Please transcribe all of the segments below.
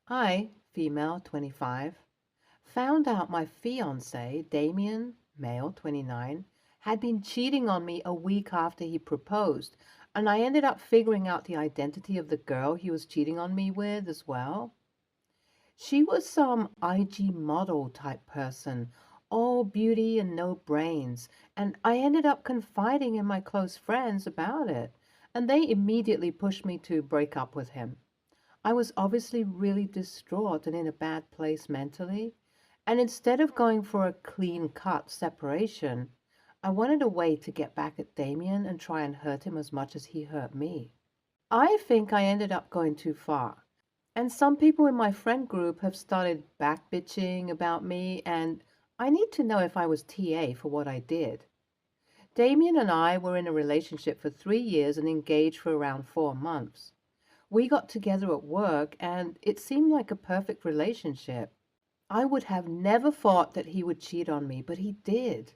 I, female 25, found out my fiancé, Damien, male 29, had been cheating on me a week after he proposed, and I ended up figuring out the identity of the girl he was cheating on me with as well. She was some IG model type person, all beauty and no brains, and I ended up confiding in my close friends about it, and they immediately pushed me to break up with him. I was obviously really distraught and in a bad place mentally, and instead of going for a clean cut separation, I wanted a way to get back at Damien and try and hurt him as much as he hurt me. I think I ended up going too far. And some people in my friend group have started back bitching about me, and I need to know if I was TA for what I did. Damien and I were in a relationship for 3 years and engaged for around 4 months. We got together at work, and it seemed like a perfect relationship. I would have never thought that he would cheat on me, but he did.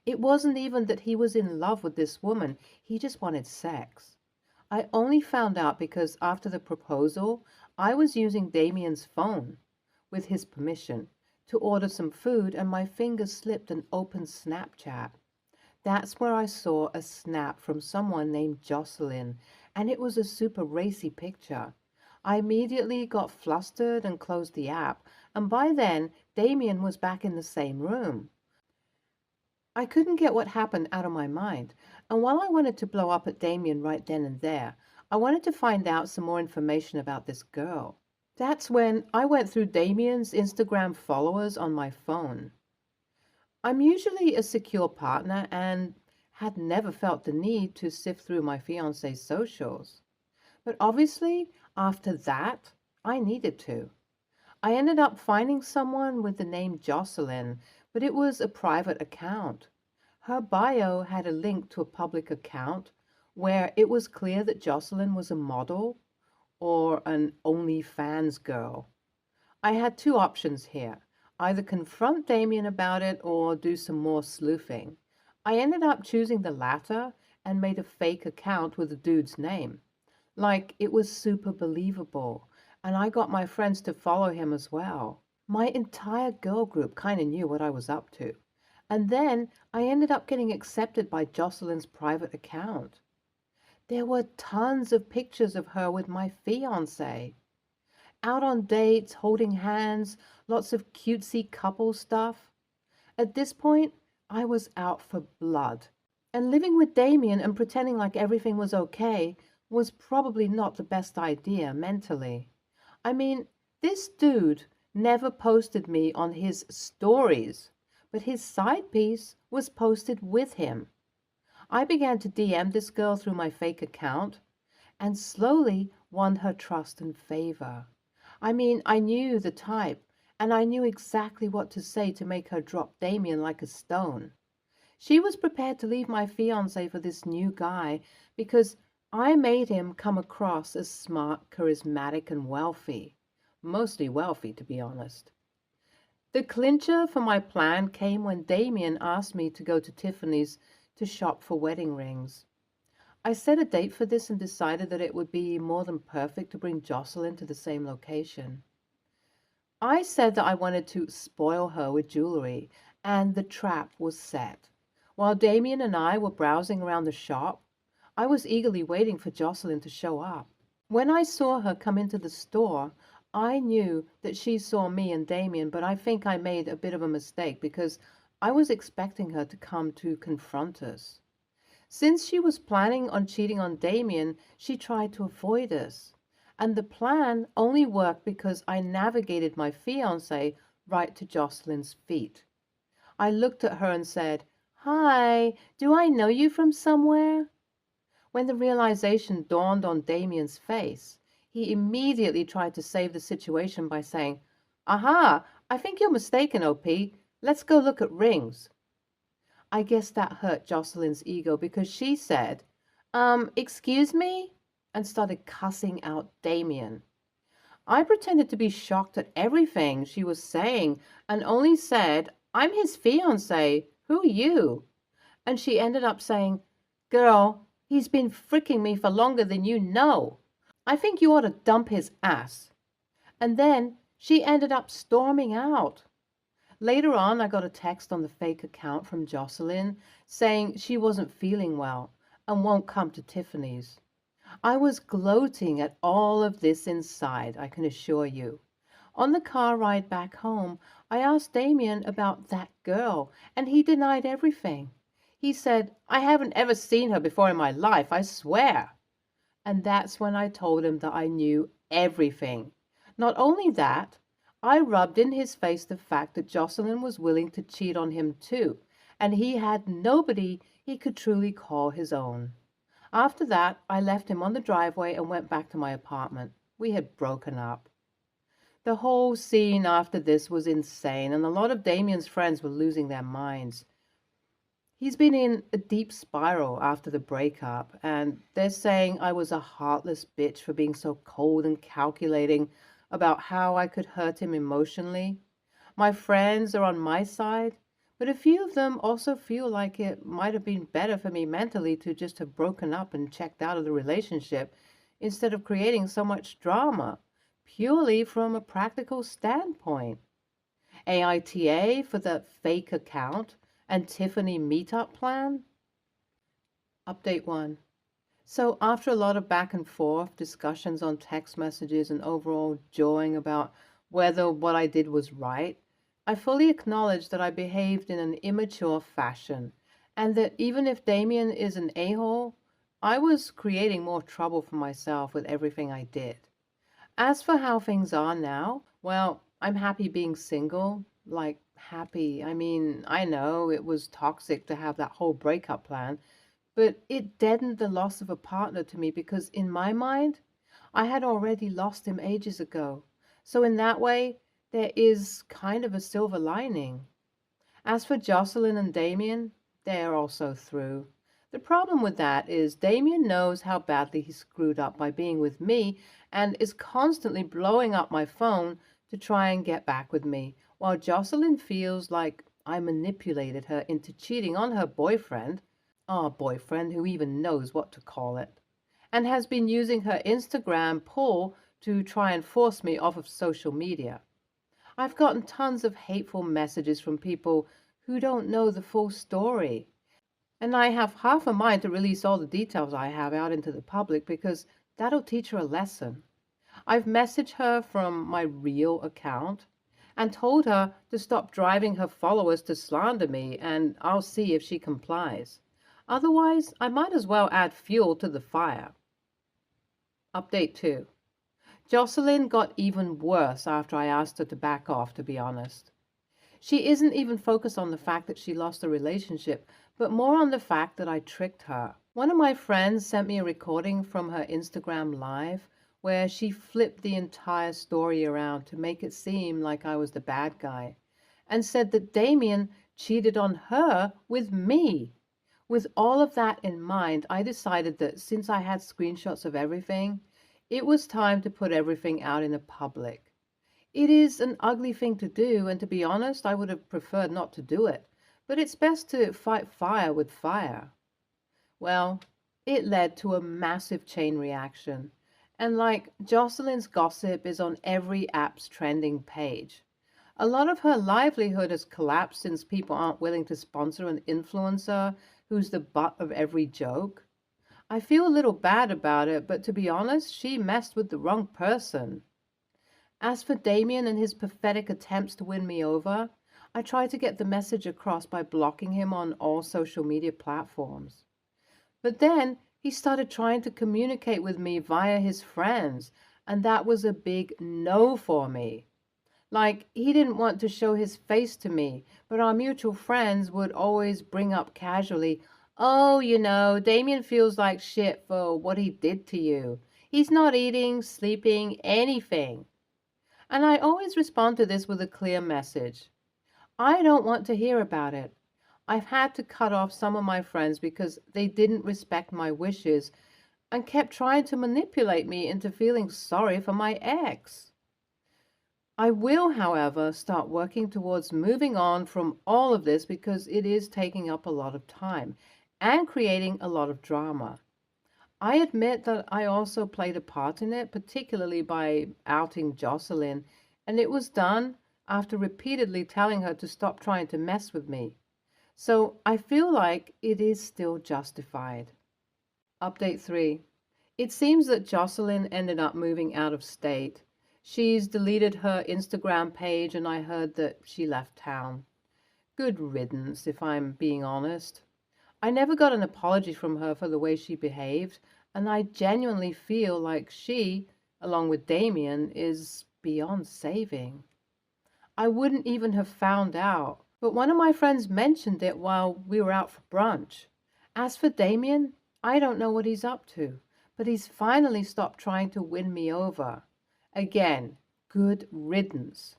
It wasn't even that he was in love with this woman, he just wanted sex. I only found out because after the proposal, I was using Damien's phone, with his permission, to order some food, and my fingers slipped and opened Snapchat. That's where I saw a snap from someone named Jocelyn, and it was a super racy picture. I immediately got flustered and closed the app, and by then Damien was back in the same room. I couldn't get what happened out of my mind, and while I wanted to blow up at Damien right then and there, I wanted to find out some more information about this girl. That's when I went through Damien's Instagram followers on my phone. I'm usually a secure partner and had never felt the need to sift through my fiance's socials. But obviously, after that, I needed to. I ended up finding someone with the name Jocelyn, but it was a private account. Her bio had a link to a public account where it was clear that Jocelyn was a model or an OnlyFans girl. I had two options here: either confront Damien about it or do some more sleuthing. I ended up choosing the latter and made a fake account with the dude's name. Like, it was super believable, and I got my friends to follow him as well. My entire girl group kind of knew what I was up to. And then I ended up getting accepted by Jocelyn's private account. There were tons of pictures of her with my fiance, out on dates, holding hands, lots of cutesy couple stuff. At this point, I was out for blood. And living with Damien and pretending like everything was okay was probably not the best idea mentally. I mean, this dude never posted me on his stories, but his side piece was posted with him. I began to DM this girl through my fake account and slowly won her trust and favor. I mean, I knew the type, and I knew exactly what to say to make her drop Damien like a stone. She was prepared to leave my fiance for this new guy because I made him come across as smart, charismatic, and wealthy. Mostly wealthy, to be honest. The clincher for my plan came when Damien asked me to go to Tiffany's to shop for wedding rings. I set a date for this and decided that it would be more than perfect to bring Jocelyn to the same location. I said that I wanted to spoil her with jewelry, and the trap was set. While Damien and I were browsing around the shop, I was eagerly waiting for Jocelyn to show up. When I saw her come into the store, I knew that she saw me and Damien, but I think I made a bit of a mistake because I was expecting her to come to confront us. Since she was planning on cheating on Damien, she tried to avoid us. And the plan only worked because I navigated my fiance right to Jocelyn's feet. I looked at her and said, "Hi, do I know you from somewhere?" When the realization dawned on Damien's face, he immediately tried to save the situation by saying, "Aha, I think you're mistaken, OP. Let's go look at rings." I guess that hurt Jocelyn's ego because she said, excuse me? And started cussing out Damien. I pretended to be shocked at everything she was saying and only said, "I'm his fiancé. Who are you?" And she ended up saying, "Girl, he's been fricking me for longer than you know. I think you ought to dump his ass." And then she ended up storming out. Later on, I got a text on the fake account from Jocelyn saying she wasn't feeling well and won't come to Tiffany's. I was gloating at all of this inside, I can assure you. On the car ride back home, I asked Damien about that girl, and he denied everything. He said, I haven't ever seen her before in my life, I swear. And that's when I told him that I knew everything. Not only that, I rubbed in his face the fact that Jocelyn was willing to cheat on him too, and he had nobody he could truly call his own. After that, I left him on the driveway and went back to my apartment. We had broken up. The whole scene after this was insane, and a lot of Damien's friends were losing their minds. He's been in a deep spiral after the breakup, and they're saying I was a heartless bitch for being so cold and calculating about how I could hurt him emotionally. My friends are on my side, but a few of them also feel like it might have been better for me mentally to just have broken up and checked out of the relationship instead of creating so much drama, purely from a practical standpoint. AITA for the fake account and Tiffany meetup plan? Update 1. So, after a lot of back and forth, discussions on text messages, and overall jawing about whether what I did was right, I fully acknowledge that I behaved in an immature fashion, and that even if Damien is an a-hole, I was creating more trouble for myself with everything I did. As for how things are now, well, I'm happy being single. Like, happy. I mean, I know it was toxic to have that whole breakup plan, but it deadened the loss of a partner to me because, in my mind, I had already lost him ages ago. So, in that way, there is kind of a silver lining. As for Jocelyn and Damien, they are also through. The problem with that is Damien knows how badly he screwed up by being with me and is constantly blowing up my phone to try and get back with me, while Jocelyn feels like I manipulated her into cheating on her boyfriend, our boyfriend who even knows what to call it, and has been using her Instagram pull to try and force me off of social media. I've gotten tons of hateful messages from people who don't know the full story. And I have half a mind to release all the details I have out into the public because that'll teach her a lesson. I've messaged her from my real account and told her to stop driving her followers to slander me, and I'll see if she complies. Otherwise, I might as well add fuel to the fire. Update 2. Jocelyn got even worse after I asked her to back off, to be honest. She isn't even focused on the fact that she lost the relationship, but more on the fact that I tricked her. One of my friends sent me a recording from her Instagram live where she flipped the entire story around to make it seem like I was the bad guy and said that Damien cheated on her with me. With all of that in mind, I decided that since I had screenshots of everything, it was time to put everything out in the public. It is an ugly thing to do, and to be honest, I would have preferred not to do it, but it's best to fight fire with fire. Well, it led to a massive chain reaction, and like Jocelyn's gossip is on every app's trending page. A lot of her livelihood has collapsed since people aren't willing to sponsor an influencer who's the butt of every joke. I feel a little bad about it, but to be honest, she messed with the wrong person. As for Damien and his pathetic attempts to win me over, I tried to get the message across by blocking him on all social media platforms. But then he started trying to communicate with me via his friends, and that was a big no for me. Like, he didn't want to show his face to me, but our mutual friends would always bring up casually, oh, Damien feels like shit for what he did to you. He's not eating, sleeping, anything. And I always respond to this with a clear message. I don't want to hear about it. I've had to cut off some of my friends because they didn't respect my wishes and kept trying to manipulate me into feeling sorry for my ex. I will, however, start working towards moving on from all of this because it is taking up a lot of time and creating a lot of drama. I admit that I also played a part in it, particularly by outing Jocelyn, and it was done after repeatedly telling her to stop trying to mess with me. So I feel like it is still justified. Update 3. It seems that Jocelyn ended up moving out of state. She's deleted her Instagram page, and I heard that she left town. Good riddance, if I'm being honest. I never got an apology from her for the way she behaved, and I genuinely feel like she, along with Damien, is beyond saving. I wouldn't even have found out, but one of my friends mentioned it while we were out for brunch. As for Damien, I don't know what he's up to, but he's finally stopped trying to win me over. Again, good riddance.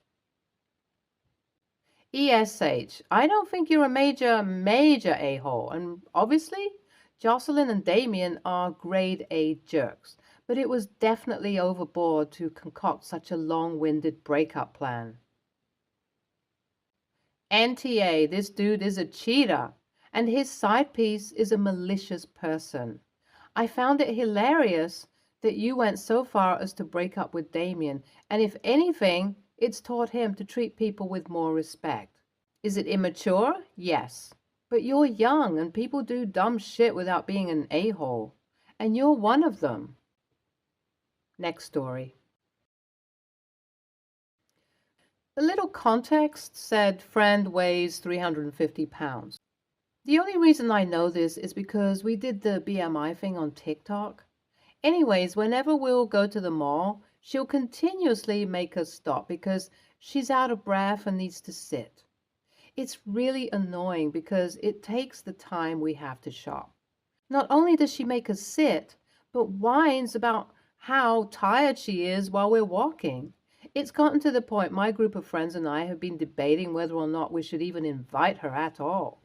ESH, I don't think you're a major a-hole, and obviously, Jocelyn and Damien are grade A jerks, but it was definitely overboard to concoct such a long-winded breakup plan. NTA, this dude is a cheater, and his side piece is a malicious person. I found it hilarious that you went so far as to break up with Damien, and if anything, it's taught him to treat people with more respect. Is it immature? Yes. But you're young, and people do dumb shit without being an a-hole. And you're one of them. Next story. A little context said friend weighs 350 pounds. The only reason I know this is because we did the BMI thing on TikTok. Anyways, whenever we'll go to the mall, she'll continuously make us stop because she's out of breath and needs to sit. It's really annoying because it takes the time we have to shop. Not only does she make us sit, but whines about how tired she is while we're walking. It's gotten to the point my group of friends and I have been debating whether or not we should even invite her at all.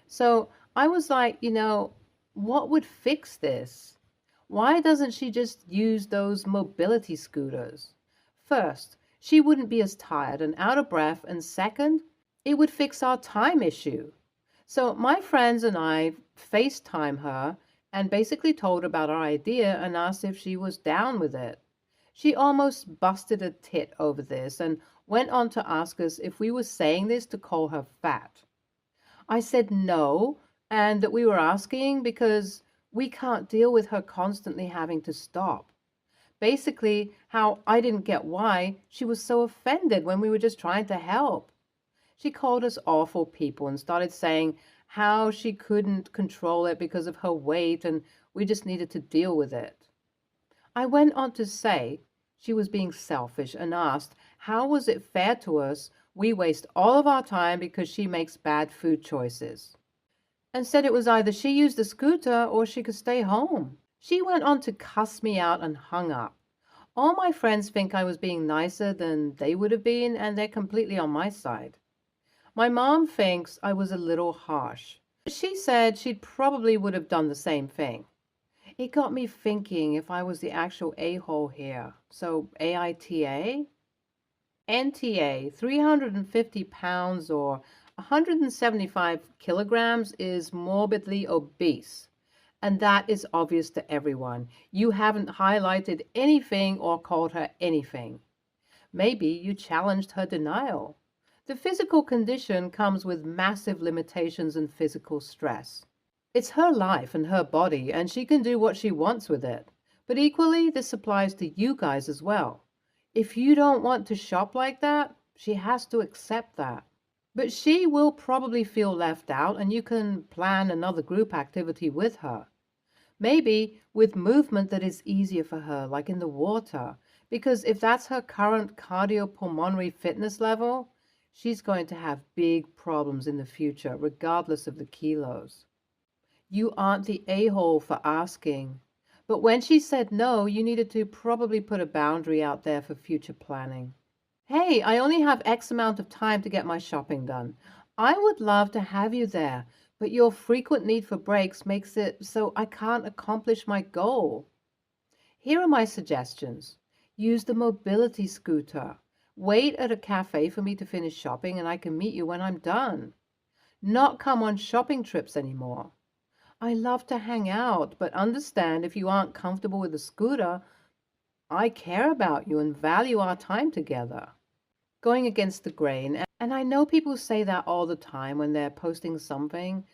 So I was like, what would fix this? Why doesn't she just use those mobility scooters? First, she wouldn't be as tired and out of breath, and second, it would fix our time issue. So my friends and I FaceTime her and basically told about our idea and asked if she was down with it. She almost busted a tit over this and went on to ask us if we were saying this to call her fat. I said no, and that we were asking because we can't deal with her constantly having to stop. Basically, how I didn't get why she was so offended when we were just trying to help. She called us awful people and started saying how she couldn't control it because of her weight and we just needed to deal with it. I went on to say she was being selfish and asked how was it fair to us we waste all of our time because she makes bad food choices, and said it was either she used the scooter or she could stay home. She went on to cuss me out and hung up. All my friends think I was being nicer than they would have been, and they're completely on my side. My mom thinks I was a little harsh. She said she probably would have done the same thing. It got me thinking if I was the actual a-hole here. So AITA? NTA, 350 pounds or 175 kilograms is morbidly obese. And that is obvious to everyone. You haven't highlighted anything or called her anything. Maybe you challenged her denial. The physical condition comes with massive limitations and physical stress. It's her life and her body, and she can do what she wants with it. But equally, this applies to you guys as well. If you don't want to shop like that, she has to accept that. But she will probably feel left out, and you can plan another group activity with her. Maybe with movement that is easier for her, like in the water, because if that's her current cardiopulmonary fitness level, she's going to have big problems in the future, regardless of the kilos. You aren't the a-hole for asking. But when she said no, you needed to probably put a boundary out there for future planning. Hey, I only have X amount of time to get my shopping done. I would love to have you there, but your frequent need for breaks makes it so I can't accomplish my goal. Here are my suggestions. Use the mobility scooter. Wait at a cafe for me to finish shopping and I can meet you when I'm done. Not come on shopping trips anymore. I love to hang out, but understand if you aren't comfortable with the scooter, I care about you and value our time together. Going against the grain. And I know people say that all the time when they're posting something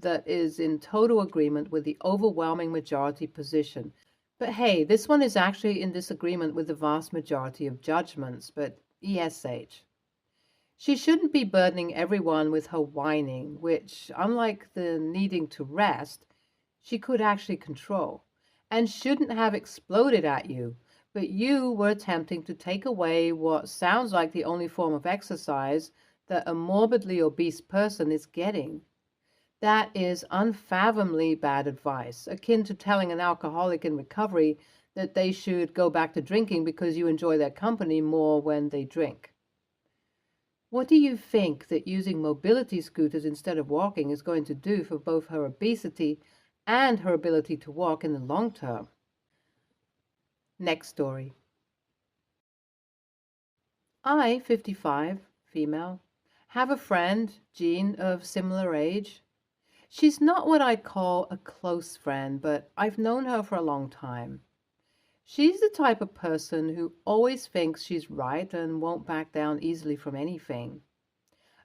that is in total agreement with the overwhelming majority position. But hey, this one is actually in disagreement with the vast majority of judgments, but ESH. She shouldn't be burdening everyone with her whining, which, unlike the needing to rest, she could actually control, and shouldn't have exploded at you, but you were attempting to take away what sounds like the only form of exercise that a morbidly obese person is getting. That is unfathomably bad advice, akin to telling an alcoholic in recovery that they should go back to drinking because you enjoy their company more when they drink. What do you think that using mobility scooters instead of walking is going to do for both her obesity and her ability to walk in the long term? Next story. I, 55, female, have a friend, Jean, of similar age. She's not what I'd call a close friend, but I've known her for a long time. She's the type of person who always thinks she's right and won't back down easily from anything.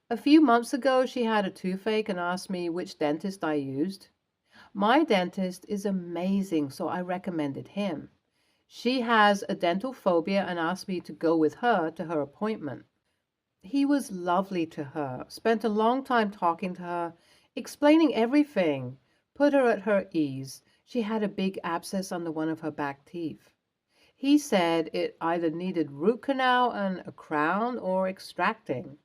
A few months ago, she had a toothache and asked me which dentist I used. My dentist is amazing, so I recommended him. She has a dental phobia and asked me to go with her to her appointment. He was lovely to her, spent a long time talking to her, explaining everything, put her at her ease. She had a big abscess under one of her back teeth. He said it either needed root canal and a crown or extracting.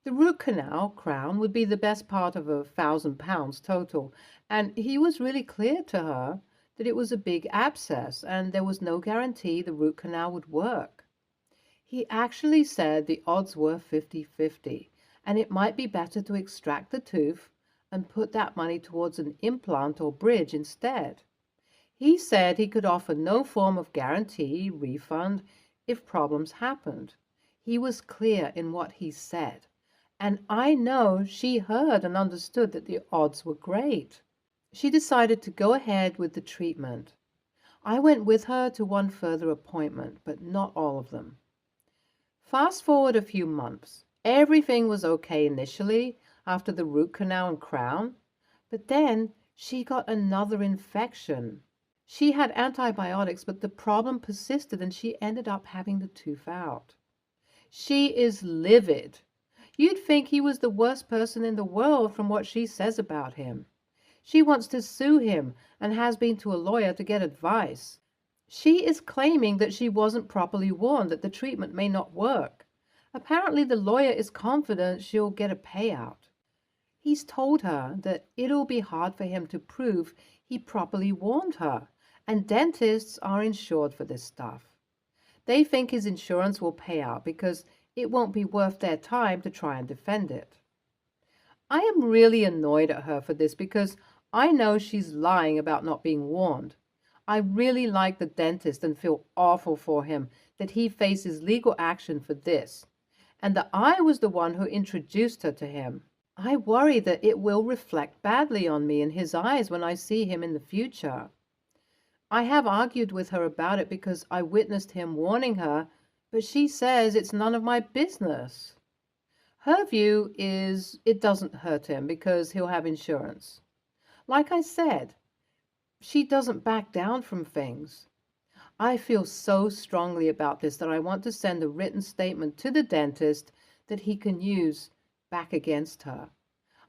The root canal crown would be the best part of £1,000 total, and he was really clear to her that it was a big abscess and there was no guarantee the root canal would work. He actually said the odds were 50-50, and it might be better to extract the tooth and put that money towards an implant or bridge instead. He said he could offer no form of guarantee, refund, if problems happened. He was clear in what he said. And I know she heard and understood that the odds were great. She decided to go ahead with the treatment. I went with her to one further appointment, but not all of them. Fast forward a few months. Everything was okay initially after the root canal and crown, but then she got another infection. She had antibiotics, but the problem persisted and she ended up having the tooth out. She is livid. You'd think he was the worst person in the world from what she says about him. She wants to sue him and has been to a lawyer to get advice. She is claiming that she wasn't properly warned that the treatment may not work. Apparently the lawyer is confident she'll get a payout. He's told her that it'll be hard for him to prove he properly warned her, and dentists are insured for this stuff. They think his insurance will pay out because it won't be worth their time to try and defend it. I am really annoyed at her for this because I know she's lying about not being warned. I really like the dentist and feel awful for him that he faces legal action for this, and that I was the one who introduced her to him. I worry that it will reflect badly on me in his eyes when I see him in the future. I have argued with her about it because I witnessed him warning her, but she says it's none of my business. Her view is it doesn't hurt him because he'll have insurance. Like I said, she doesn't back down from things. I feel so strongly about this that I want to send a written statement to the dentist that he can use back against her.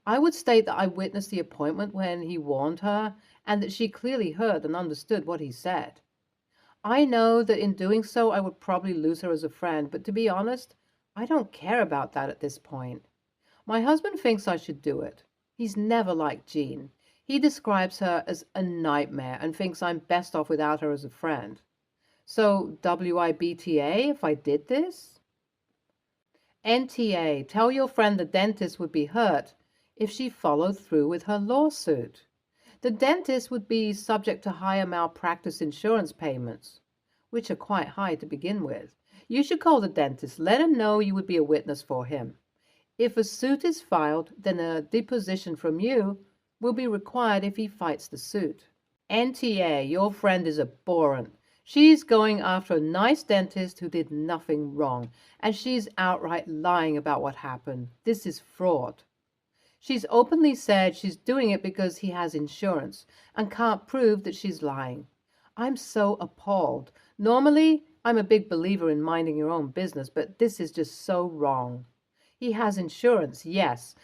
I would state that I witnessed the appointment when he warned her and that she clearly heard and understood what he said. I know that in doing so I would probably lose her as a friend, but to be honest, I don't care about that at this point. My husband thinks I should do it. He's never liked Jean. He describes her as a nightmare and thinks I'm best off without her as a friend. So, WIBTA if I did this? NTA, tell your friend the dentist would be hurt if she followed through with her lawsuit. The dentist would be subject to higher malpractice insurance payments, which are quite high to begin with. You should call the dentist. Let him know you would be a witness for him. If a suit is filed, then a deposition from you will be required if he fights the suit. NTA, your friend is abhorrent. She's going after a nice dentist who did nothing wrong, and she's outright lying about what happened. This is fraud. She's openly said she's doing it because he has insurance and can't prove that she's lying. I'm so appalled. Normally, I'm a big believer in minding your own business, but this is just so wrong. He has insurance, yes,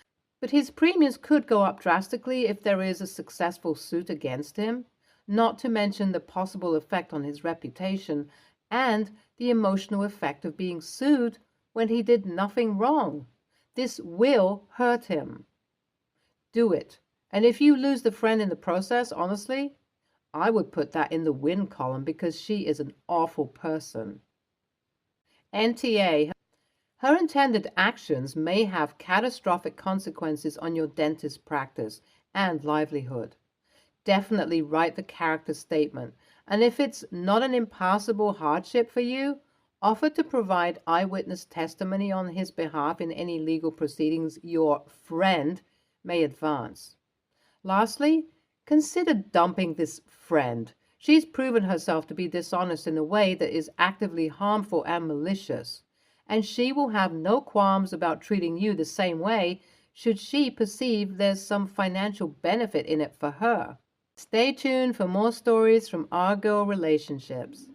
but his premiums could go up drastically if there is a successful suit against him, not to mention the possible effect on his reputation and the emotional effect of being sued when he did nothing wrong. This will hurt him. Do it. And if you lose the friend in the process, honestly, I would put that in the win column because she is an awful person. NTA. Her intended actions may have catastrophic consequences on your dentist practice and livelihood. Definitely write the character statement, and if it's not an impassable hardship for you, offer to provide eyewitness testimony on his behalf in any legal proceedings your friend may advance. Lastly, consider dumping this friend. She's proven herself to be dishonest in a way that is actively harmful and malicious, and she will have no qualms about treating you the same way should she perceive there's some financial benefit in it for her. Stay tuned for more stories from our girl relationships.